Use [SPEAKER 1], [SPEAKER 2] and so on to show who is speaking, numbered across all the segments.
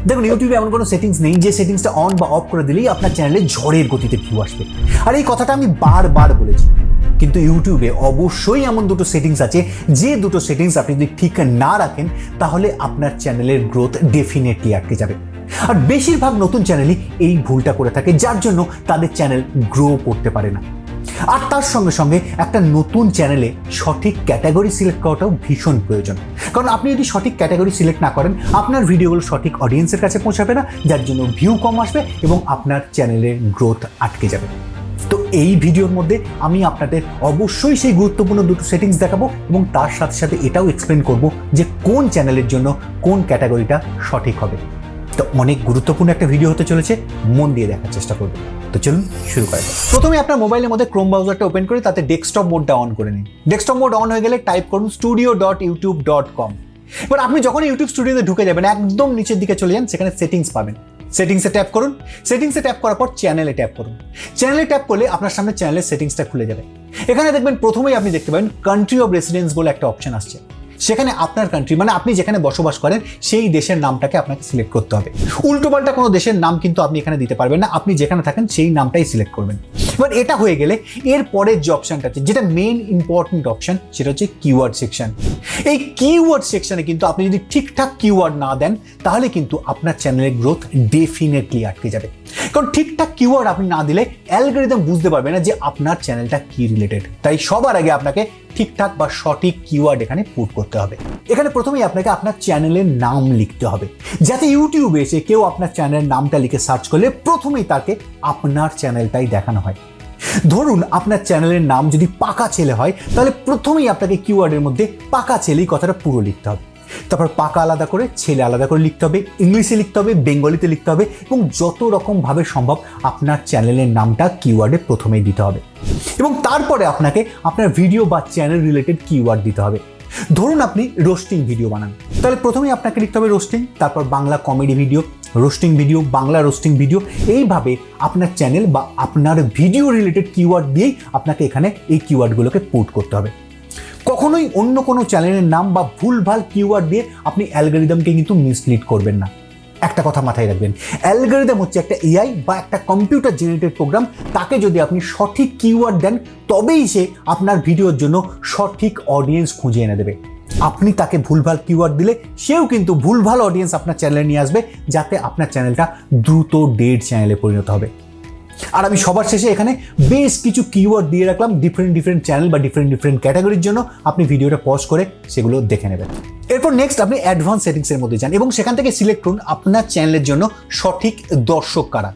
[SPEAKER 1] দেখুন, ইউটিউবে এমন কোনো সেটিংস নেই যে সেটিংসটা অন বা অফ করে দিলেই আপনার চ্যানেলে ঝড়ের গতিতে ভিউ আসবে। আর এই কথাটা আমি বারবার বলেছি, কিন্তু ইউটিউবে অবশ্যই এমন দুটো সেটিংস আছে, যে দুটো সেটিংস আপনি যদি ঠিক না রাখেন তাহলে আপনার চ্যানেলের গ্রোথ ডেফিনেটলি আটকে যাবে। আর বেশিরভাগ নতুন চ্যানেলই এই ভুলটা করে থাকে, যার জন্য তাদের চ্যানেল গ্রো করতে পারে না। আর তার সঙ্গে সঙ্গে একটা নতুন চ্যানেলে সঠিক ক্যাটাগরি সিলেক্ট করাটাও ভীষণ প্রয়োজন, কারণ আপনি যদি সঠিক ক্যাটাগরি সিলেক্ট না করেন আপনার ভিডিওগুলো সঠিক অডিয়েন্সের কাছে পৌঁছাবে না, যার জন্য ভিউ কম আসবে এবং আপনার চ্যানেলের গ্রোথ আটকে যাবে। তো এই ভিডিওর মধ্যে আমি আপনাদের অবশ্যই সেই গুরুত্বপূর্ণ দুটো সেটিংস দেখাবো এবং তার সাথে সাথে এটাও এক্সপ্লেন করব যে কোন চ্যানেলের জন্য কোন ক্যাটাগরিটা সঠিক হবে। তো অনেক গুরুত্বপূর্ণ একটা ভিডিও হতে চলেছে, মন দিয়ে দেখার চেষ্টা করবেন। তো চলুন শুরু করা যাক। প্রথমে আপনার মোবাইলের মধ্যে ক্রোম ব্রাউজারটা ওপেন করে তাতে ডেস্কটপ মোডটা অন করে নিন। ডেস্কটপ মোড অন হয়ে গেলে টাইপ করুন studio.youtube.com। এবার আপনি যখন ইউটিউব স্টুডিওতে ঢুকে যাবেন একদম নিচের দিকে চলে যান, সেখানে সেটিংস পাবেন। সেটিংসে ট্যাপ করুন। সেটিংসে ট্যাপ করার পর চ্যানেলে ট্যাপ করুন। চ্যানেলে ট্যাপ করলে আপনার সামনে চ্যানেলের সেটিংসটা খুলে যাবে। এখানে দেখবেন প্রথমেই আপনি দেখতে পাবেন কান্ট্রি অফ রেসিডেন্স বলে একটা অপশন আসছে। সেখানে আপনার কান্ট্রি মানে আপনি যেখানে বসবাস করেন সেই দেশের নামটাকে আপনাকে সিলেক্ট করতে হবে। উল্টোপাল্টা কোনো দেশের নাম কিন্তু আপনি এখানে দিতে পারবেন না, আপনি যেখানে থাকেন সেই নামটাই সিলেক্ট করবেন। এবার এটা হয়ে গেলে এর পরের যে অপশনটা আছে, যেটা মেইন ইম্পর্টেন্ট অপশন, সেটা হচ্ছে কিওয়ার্ড সেকশন। এই কিওয়ার্ড সেকশনে কিন্তু আপনি যদি ঠিকঠাক কিওয়ার্ড না দেন তাহলে কিন্তু আপনার চ্যানেলের গ্রোথ ডেফিনেটলি আটকে যাবে, কারণ ঠিকঠাক কিওয়ার্ড আপনি না দিলে অ্যালগরিদম বুঝতে পারবে না যে আপনার চ্যানেলটা কি রিলেটেড। তাই সবার আগে আপনাকে ঠিকঠাক বা সঠিক কিওয়ার্ড এখানে পুট করতে হবে। এখানে প্রথমেই আপনাকে আপনার চ্যানেলের নাম লিখতে হবে, যাতে ইউটিউবে এসে কেউ আপনার চ্যানেলের নামটা লিখে সার্চ করলে প্রথমেই তাকে আপনার চ্যানেলটাই দেখানো হয়। ধরুন আপনার চ্যানেলের নাম যদি পাকা ছেলে হয়, তাহলে প্রথমেই আপনাকে কিওয়ার্ডের মধ্যে পাকা ছেলেই কথাটা পুরো লিখতে হবে। তারপর পাকা আলাদা করে, ছেলে আলাদা করে লিখতে হবে, ইংলিশে লিখতে হবে, বেঙ্গলিতে লিখতে হবে এবং যত রকমভাবে সম্ভব আপনার চ্যানেলের নামটা কিওয়ার্ডে প্রথমেই দিতে হবে। এবং তারপরে আপনাকে আপনার ভিডিও বা চ্যানেল রিলেটেড কিওয়ার্ড দিতে হবে। ধরুন আপনি রোস্টিং ভিডিও বানান, তাহলে প্রথমেই আপনাকে লিখতে হবে রোস্টিং, তারপর Bangla comedy video, roasting video, Bangla roasting video. এইভাবে আপনার চ্যানেল বা আপনার ভিডিও রিলেটেড কিওয়ার্ড দিয়েই আপনাকে এখানে এই কিওয়ার্ডগুলোকে পুট করতে হবে। কখনোই অন্য কোনো চ্যানেলের নাম বা ভুলভাল কিওয়ার্ড দিয়ে আপনি অ্যালগরিদমকে কিন্তু মিসলিড করবেন না। একটা কথা মাথায় রাখবেন, অ্যালগরিদম হচ্ছে একটা এআই বা একটা কম্পিউটার জেনারেটেড প্রোগ্রাম। তাকে যদি আপনি সঠিক কিওয়ার্ড দেন তবেই সে আপনার ভিডিওর জন্য সঠিক অডিয়েন্স খুঁজে এনে দেবে। আপনি তাকে ভুলভাল কিওয়ার্ড দিলে সেও কিন্তু ভুলভাল অডিয়েন্স আপনার চ্যানেলে নিয়ে আসবে, যাতে আপনার চ্যানেলটা দ্রুত ডেড চ্যানেলে পরিণত হবে। আর আমি সবার শেষে এখানে বেশ কিছু কিওয়ার্ড দিয়ে রাখলাম ডিফারেন্ট চ্যানেল বা ডিফারেন্ট ক্যাটাগরির জন্য। আপনি ভিডিওটা পজ করে সেগুলো দেখে নেবেন। এরপর নেক্সট আপনি অ্যাডভান্স সেটিংসের মধ্যে যান এবং সেখান থেকে সিলেক্ট করুন আপনার চ্যানেলের জন্য সঠিক দর্শক কারা।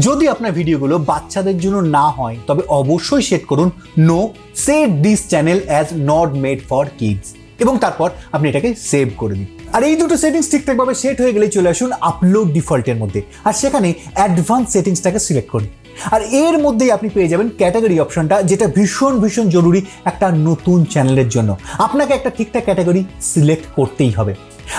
[SPEAKER 1] যদি আপনার ভিডিওগুলো বাচ্চাদের জন্য না হয় তবে অবশ্যই সেট করুন no, set this channel as not made for kids এবং তারপর আপনি এটাকে সেভ করে দিন। আর এই দুটো সেটিংস ঠিকঠাকভাবে সেট হয়ে গেলে চলে আসুন আপলোড ডিফল্টের মধ্যে, আর সেখানে অ্যাডভান্স সেটিংসটাকে সিলেক্ট করুন। আর এর মধ্যেই আপনি পেয়ে যাবেন ক্যাটাগরি অপশনটা, যেটা ভীষণ জরুরি একটা নতুন চ্যানেলের জন্য। আপনাকে একটা ঠিকঠাক ক্যাটাগরি সিলেক্ট করতেই হবে।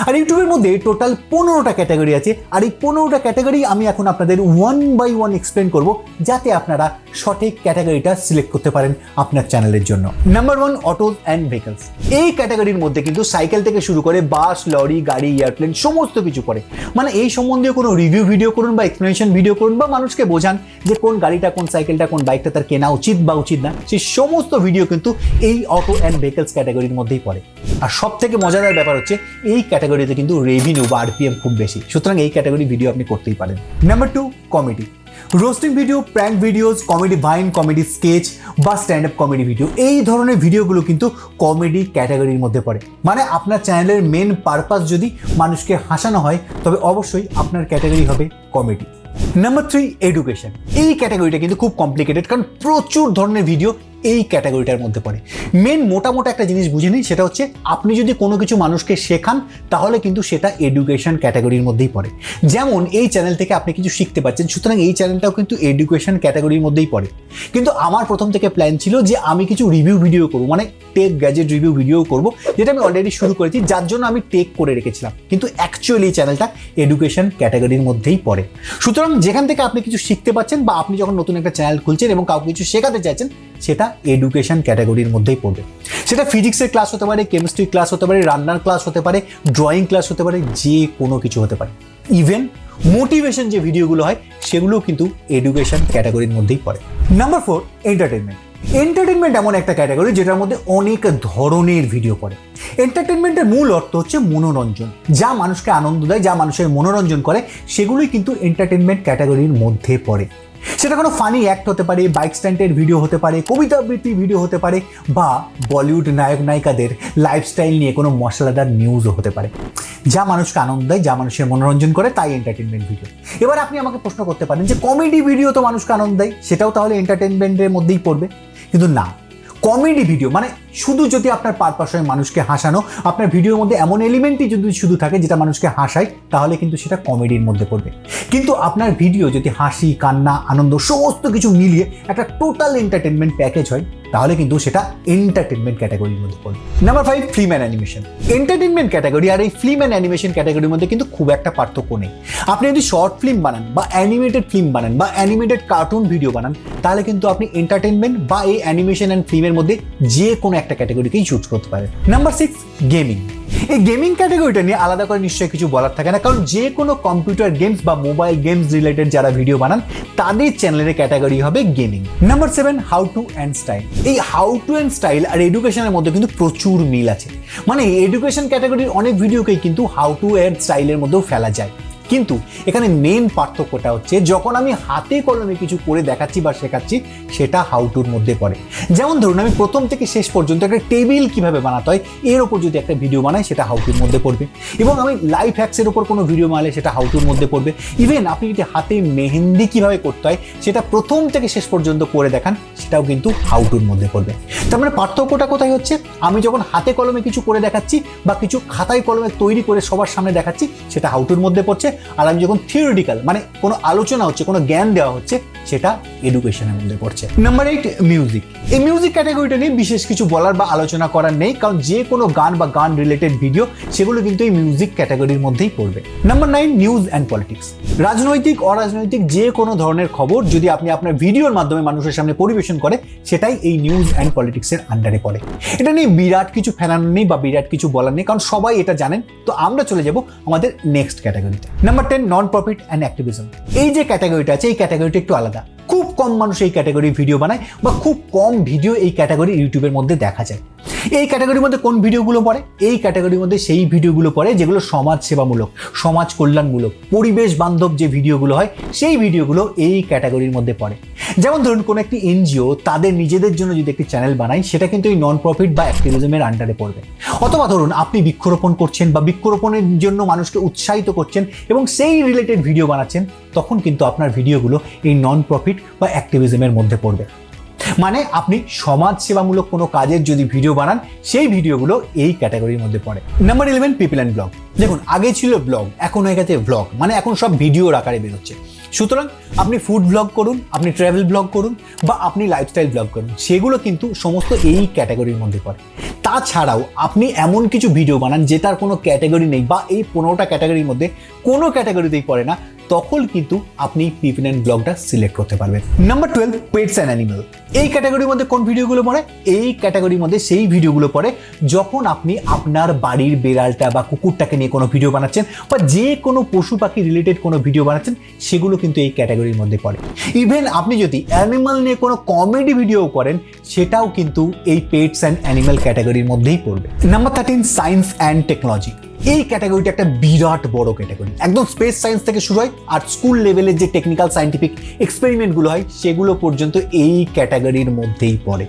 [SPEAKER 1] আর ইউটিউবের মধ্যে টোটাল 15টা ক্যাটাগরি আছে, আর এই 15টা ক্যাটাগরি আমি এখন আপনাদের 1 by 1 এক্সপ্লেন করব, যাতে আপনারা সঠিক ক্যাটাগরিটা সিলেক্ট করতে পারেন আপনার চ্যানেলের জন্য। Number 1, autos and vehicles. এই ক্যাটাগরির মধ্যে কিন্তু সাইকেল থেকে শুরু করে বাস, লরি, গাড়ি, এয়ারপ্লেন সমস্ত কিছু পড়ে। মানে এই সম্বন্ধে কোনো রিভিউ ভিডিও করুন বা এক্সপ্লেনেশন ভিডিও করুন বা মানুষকে বোঝান যে কোন গাড়িটা, কোন সাইকেলটা, কোন বাইকটা তার কেনা উচিত বা উচিত না, সেই সমস্ত ভিডিও কিন্তু এই অটো অ্যান্ড ভেহিকলস ক্যাটাগরির মধ্যেই পড়ে। আর সব থেকে মজাদার ব্যাপার হচ্ছে এই ক্যাটাগরিতে কিন্তু রেভিনিউ বা আরপিএম খুব বেশি, সুতরাং এই ক্যাটাগরি ভিডিও আপনি করতেই পারেন। Number 2, comedy. Roasting video, prank videos, comedy vine, comedy sketch বা স্ট্যান্ড আপ কমেডি ভিডিও, এই ধরনের ভিডিওগুলো কিন্তু কমেডি ক্যাটাগরির মধ্যে পড়ে। মানে আপনার চ্যানেলের মেন পারপাস যদি মানুষকে হাসানো হয় তবে অবশ্যই আপনার ক্যাটাগরি হবে কমেডি। Number 3, education. এই ক্যাটাগরিটা কিন্তু খুব কমপ্লিকেটেড, কারণ প্রচুর ধরনের ভিডিও এই ক্যাটাগরিটার মধ্যে পড়ে। মেন মোটামোটা একটা জিনিস বুঝে নিন, সেটা হচ্ছে আপনি যদি কোনো কিছু মানুষকে শেখান তাহলে কিন্তু সেটা এডুকেশন ক্যাটাগরির মধ্যেই পড়ে। যেমন এই চ্যানেল থেকে আপনি কিছু শিখতে পারছেন, সুতরাং এই চ্যানেলটাও কিন্তু এডুকেশন ক্যাটাগরির মধ্যেই পড়ে। কিন্তু আমার প্রথম থেকে প্ল্যান ছিল যে আমি কিছু রিভিউ ভিডিও করবো, মানে টেক গ্যাজেট রিভিউ ভিডিও করব, যেটা আমি অলরেডি শুরু করেছি, যার জন্য আমি টেক করে রেখেছিলাম। কিন্তু অ্যাকচুয়ালি এই চ্যানেলটা এডুকেশন ক্যাটাগরির মধ্যেই পড়ে। সুতরাং যেখান থেকে আপনি কিছু শিখতে পাচ্ছেন বা আপনি যখন নতুন একটা চ্যানেল খুলছেন এবং কাউকে কিছু শেখাতে চাইছেন, সেটা এডুকেশন ক্যাটাগরির মধ্যেই পড়বে। সেটা ফিজিক্সের ক্লাস হতে পারে, কেমিস্ট্রি ক্লাস হতে পারে, রান্নার ক্লাস হতে পারে, ড্রয়িং ক্লাস হতে পারে, যে কোনো কিছু হতে পারে। ইভেন মোটিভেশন যে ভিডিওগুলো হয় সেগুলোও কিন্তু এডুকেশন ক্যাটাগরির মধ্যেই পড়ে। Number 4, entertainment. এন্টারটেনমেন্ট এমন একটা ক্যাটাগরি যেটার মধ্যে অনেক ধরনের ভিডিও পড়ে। এন্টারটেনমেন্টের মূল অর্থ হচ্ছে মনোরঞ্জন, যা মানুষকে আনন্দ দেয়, যা মানুষের মনোরঞ্জন করে, সেগুলোই কিন্তু এন্টারটেনমেন্ট ক্যাটাগরির মধ্যে পড়ে। সেটা কোনো ফানি অ্যাক্ট হতে পারে, বাইক স্ট্যান্ডের ভিডিও হতে পারে, কবিতা আবৃত্তির ভিডিও হতে পারে, বা বলিউড নায়ক নায়িকাদের লাইফস্টাইল নিয়ে কোনো মশলাদার নিউজও হতে পারে। যা মানুষকে আনন্দ দেয়, যা মানুষের মনোরঞ্জন করে, তাই এন্টারটেনমেন্ট ভিডিও। এবার আপনি আমাকে প্রশ্ন করতে পারেন যে কমেডি ভিডিও তো মানুষকে আনন্দ দেয়, সেটাও তাহলে এন্টারটেনমেন্টের মধ্যেই পড়বে? কিন্তু না, কমেডি ভিডিও মানে শুধু যদি আপনার পারপাস হয় মানুষকে হাসানো, আপনার ভিডিওর মধ্যে এমন এলিমেন্টই যদি শুধু থাকে যেটা মানুষকে হাসায়, তাহলে কিন্তু সেটা কমেডির মধ্যে পড়বে। কিন্তু আপনার ভিডিও যদি হাসি, কান্না, আনন্দ সমস্ত কিছু মিলিয়ে একটা টোটাল এন্টারটেনমেন্ট প্যাকেজ হয়, তাহলে কিন্তু সেটা এন্টারটেনমেন্ট ক্যাটাগরির মধ্যে পড়বে। Number 5, film and animation. Entertainment category আর এই ফিল্ম অ্যান্ড অ্যানিমেশন ক্যাটাগরির মধ্যে কিন্তু খুব একটা পার্থক্য নেই। আপনি যদি শর্ট ফিল্ম বানান বা অ্যানিমেটেড ফিল্ম বানান বা অ্যানিমেটেড কার্টুন ভিডিও বানান, তাহলে কিন্তু আপনি এন্টারটেনমেন্ট বা এই অ্যানিমেশন অ্যান্ড ফিল্মের মধ্যে যে কোনো একটা ক্যাটাগরিকেই চুজ করতে পারেন। Number 6, gaming. এই গেমিং ক্যাটাগরিটা নিয়ে আলাদা করে নিশ্চয়ই কিছু বলার থাকে না, কারণ যে কোনো কম্পিউটার গেমস বা মোবাইল গেমস রিলেটেড যারা ভিডিও বানান তাদের চ্যানেলের ক্যাটাগরি হবে gaming. Number 7, how to and style. এই হাউ টু অ্যান্ড স্টাইল আর এডুকেশনের মধ্যে কিন্তু প্রচুর মিল আছে। মানে এডুকেশন ক্যাটাগরির অনেক ভিডিওকেই কিন্তু হাউ টু অ্যান্ড স্টাইলের মধ্যেও ফেলা যায়। কিন্তু এখানে মেন পার্থক্যটা হচ্ছে যখন আমি হাতে কলমে কিছু করে দেখাচ্ছি বা শেখাচ্ছি, সেটা হাউ টুর মধ্যে পড়ে। যেমন ধরুন, আমি প্রথম থেকে শেষ পর্যন্ত একটা টেবিল কিভাবে বানাতে হয় এর ওপর যদি একটা ভিডিও বানাই, সেটা হাউ টুর মধ্যে পড়বে। এবং আমি লাইফ হ্যাক্সের ওপর কোনো ভিডিও বানালে সেটা হাউ টুর মধ্যে পড়বে। ইভেন আপনি যদি হাতে মেহেন্দি কিভাবে করতে হয় সেটা প্রথম থেকে শেষ পর্যন্ত করে দেখান, সেটাও কিন্তু হাউ টুর মধ্যে পড়বে। তার মানে পার্থক্যটা কোথায় হচ্ছে? আমি যখন হাতে কলমে কিছু করে দেখাচ্ছি বা কিছু খাতায় কলমে তৈরি করে সবার সামনে দেখাচ্ছি, সেটা হাউ টুর মধ্যে পড়ছে। আর আমি যখন থিওরিটিক্যাল মানে কোনো আলোচনা হচ্ছে, কোনো জ্ঞান দেওয়া হচ্ছে, সেটা এডুকেশনের মধ্যে পড়ছে। Number 8, music. এই মিউজিক ক্যাটাগরিটা নিয়ে বিশেষ কিছু বলার বা আলোচনা করার নেই, কারণ যে কোনো গান বা গান রিলেটেড ভিডিও সেগুলো কিন্তু এই মিউজিক ক্যাটাগরির মধ্যেই পড়বে। Number 9, news and politics. রাজনৈতিক অরাজনৈতিক যে কোনো ধরনের খবর যদি আপনি আপনার ভিডিওর মাধ্যমে মানুষের সামনে পরিবেশন করে, সেটাই এই নিউজ অ্যান্ড পলিটিক্সের আন্ডারে পড়ে। এটা নিয়ে বিরাট কিছু ফেলানো নেই বা বিরাট কিছু বলার নেই, কারণ সবাই এটা জানেন। তো আমরা চলে যাব আমাদের নেক্সট ক্যাটাগরিতে। Number 10, non profit and activism. এই যে ক্যাটাগরিটা আছে, এই ক্যাটাগরিটা একটু আলাদা। খুব কম মানুষ এই ক্যাটাগরির ভিডিও বানায় বা খুব কম ভিডিও এই ক্যাটাগরি ইউটিউবের মধ্যে দেখা যায়। এই ক্যাটাগরির মধ্যে কোন ভিডিওগুলো পড়ে? এই ক্যাটাগরির মধ্যে সেই ভিডিওগুলো পড়ে যেগুলো সমাজ সেবামূলক, সমাজ কল্যাণমূলক, পরিবেশ বান্ধব যে ভিডিওগুলো হয়, সেই ভিডিওগুলো এই ক্যাটাগরির মধ্যে পড়ে। যেমন ধরুন, কোনো একটি এনজিও তাদের নিজেদের জন্য যদি একটি চ্যানেল বানায়, সেটা কিন্তু এই নন প্রফিট বা অ্যাক্টিভিজমের আন্ডারে পড়বে। অথবা ধরুন, আপনি বৃক্ষরোপণ করছেন বা বৃক্ষরোপণের জন্য মানুষকে উৎসাহিত করছেন এবং সেই রিলেটেড ভিডিও বানাচ্ছেন, তখন কিন্তু আপনার ভিডিওগুলো এই নন প্রফিট বা অ্যাক্টিভিজমের মধ্যে পড়বে। মানে আপনি সমাজ সেবামূলক কোনো কাজের যদি ভিডিও বানান, সেই ভিডিওগুলো এই ক্যাটাগরির মধ্যে পড়ে। Number 11, people and blog. দেখুন, আগে ছিল ব্লগ, এখন হয়ে গেছে ব্লগ। মানে এখন সব ভিডিওর আকারে বেরোচ্ছে। সুতরাং আপনি ফুড ব্লগ করুন, আপনি ট্রাভেল ব্লগ করুন বা আপনি লাইফস্টাইল ব্লগ করুন, সেগুলো কিন্তু সমস্ত এই ক্যাটাগরির মধ্যে পড়ে। তাছাড়াও আপনি এমন কিছু ভিডিও বানান যেটার কোনো ক্যাটাগরি নেই বা এই 15টা ক্যাটাগরির মধ্যে কোনো ক্যাটাগরিতেই পড়ে না, তখন কিন্তু আপনি পিপল অ্যান্ড ব্লগটা সিলেক্ট করতে পারবেন। Number 12, pets and animal. এই ক্যাটাগরির মধ্যে কোন ভিডিওগুলো পড়ে? এই ক্যাটাগরির মধ্যে সেই ভিডিওগুলো পড়ে যখন আপনি আপনার বাড়ির বেড়ালটা বা কুকুরটাকে নিয়ে কোনো ভিডিও বানাচ্ছেন বা যে কোনো পশু পাখি রিলেটেড কোনো ভিডিও বানাচ্ছেন, সেগুলো কিন্তু এই ক্যাটাগরির মধ্যে পড়ে। ইভেন আপনি যদি অ্যানিমাল নিয়ে কোনো কমেডি ভিডিও করেন, সেটাও কিন্তু এই পেটস অ্যান্ড অ্যানিমাল ক্যাটাগরির মধ্যেই পড়বে। Number 13, science and technology. এই ক্যাটাগরিটা একটা বিরাট বড় ক্যাটাগরি। একদম স্পেস সায়েন্স থেকে শুরু হয় আর স্কুল লেভেলের যে টেকনিক্যাল সায়েন্টিফিক এক্সপেরিমেন্টগুলো হয়, সেগুলো পর্যন্ত এই ক্যাটাগরির মধ্যেই পড়ে।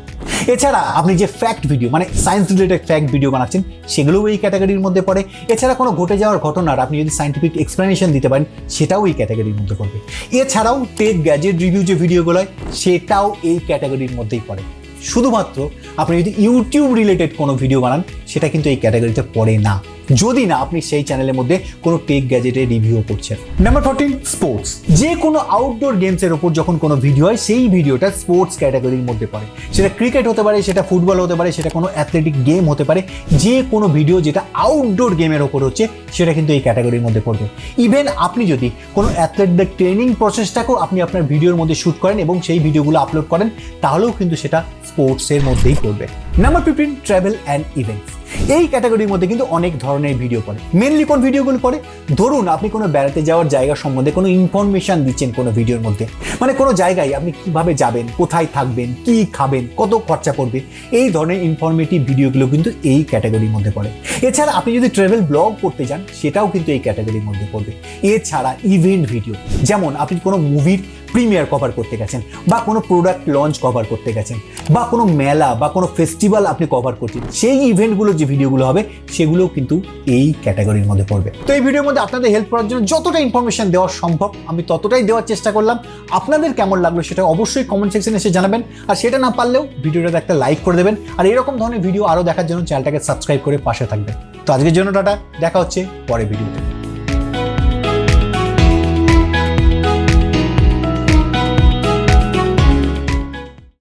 [SPEAKER 1] এছাড়া আপনি যে ফ্যাক্ট ভিডিও মানে সায়েন্স রিলেটেড ফ্যাক্ট ভিডিও বানাচ্ছেন, সেগুলোও এই ক্যাটাগরির মধ্যে পড়ে। এছাড়া কোনো ঘটে যাওয়ার ঘটনার আপনি যদি সায়েন্টিফিক এক্সপ্লেনেশন দিতে পারেন, সেটাও এই ক্যাটাগরির মধ্যে পড়বে। এছাড়াও টেক গ্যাজেট রিভিউ যে ভিডিওগুলো হয়, সেটাও এই ক্যাটাগরির মধ্যেই পড়ে। শুধুমাত্র আপনি যদি ইউটিউব রিলেটেড কোনো ভিডিও বানান, সেটা কিন্তু এই ক্যাটাগরিতে পড়ে না, যদি না আপনি সেই চ্যানেলের মধ্যে কোনো টেক গ্যাজেটের রিভিউ করছেন। Number 14, sports. যে কোনো আউটডোর গেমসের ওপর যখন কোনো ভিডিও হয়, সেই ভিডিওটা স্পোর্টস ক্যাটাগরির মধ্যে পড়ে। সেটা ক্রিকেট হতে পারে, সেটা ফুটবল হতে পারে, সেটা কোনো অ্যাথলেটিক গেম হতে পারে। যে কোনো ভিডিও যেটা আউটডোর গেমের ওপর হচ্ছে, সেটা কিন্তু এই ক্যাটাগরির মধ্যে পড়বে। ইভেন আপনি যদি কোনো অ্যাথলেটদের ট্রেনিং প্রসেসটাকেও আপনি আপনার ভিডিওর মধ্যে শ্যুট করেন এবং সেই ভিডিওগুলো আপলোড করেন, তাহলেও কিন্তু সেটা স্পোর্টসের মধ্যেই পড়বে। Number 15, travel and events. এই ক্যাটাগরির মধ্যে কিন্তু অনেক ধরনের ভিডিও পড়ে। মেনলি কোন ভিডিওগুলো পড়ে? ধরুন আপনি কোনো বেড়াতে যাওয়ার জায়গা সম্বন্ধে কোনো ইনফরমেশন দিচ্ছেন কোনো ভিডিওর মধ্যে, মানে কোনো জায়গায় আপনি কিভাবে যাবেন, কোথায় থাকবেন, কি খাবেন, কত খরচা পড়বে, এই ধরনের ইনফরমেটিভ ভিডিওগুলো কিন্তু এই ক্যাটাগরির মধ্যে পড়ে। এছাড়া আপনি যদি ট্রাভেল ব্লগ করতে যান সেটাও কিন্তু এই ক্যাটাগরির মধ্যে পড়বে। এছাড়া ইভেন্ট ভিডিও, যেমন আপনি কোনো মুভির প্রিমিয়ার কভার করতে গেছেন, বা কোনো প্রোডাক্ট লঞ্চ কভার করতে গেছেন, বা কোনো মেলা বা কোনো ফেস্টিভ্যাল আপনি কভার করছেন, সেই ইভেন্টগুলোর যে ভিডিওগুলো হবে সেগুলোও কিন্তু এই ক্যাটাগরির মধ্যে পড়বে। তো এই ভিডিওর মধ্যে আপনাদের হেল্প করার জন্য যতটা ইনফরমেশন দেওয়া সম্ভব আমি ততটাই দেওয়ার চেষ্টা করলাম। আপনাদের কেমন লাগলো সেটা অবশ্যই কমেন্ট সেকশনে এসে জানাবেন, আর সেটা না পারলেও ভিডিওটাতে একটা লাইক করে দেবেন, আর এরকম ধরনের ভিডিও আরও দেখার জন্য চ্যানেলটাকে সাবস্ক্রাইব করে পাশে থাকবেন। তো আজকের জন্য টাটা, দেখা হচ্ছে পরের ভিডিওতে।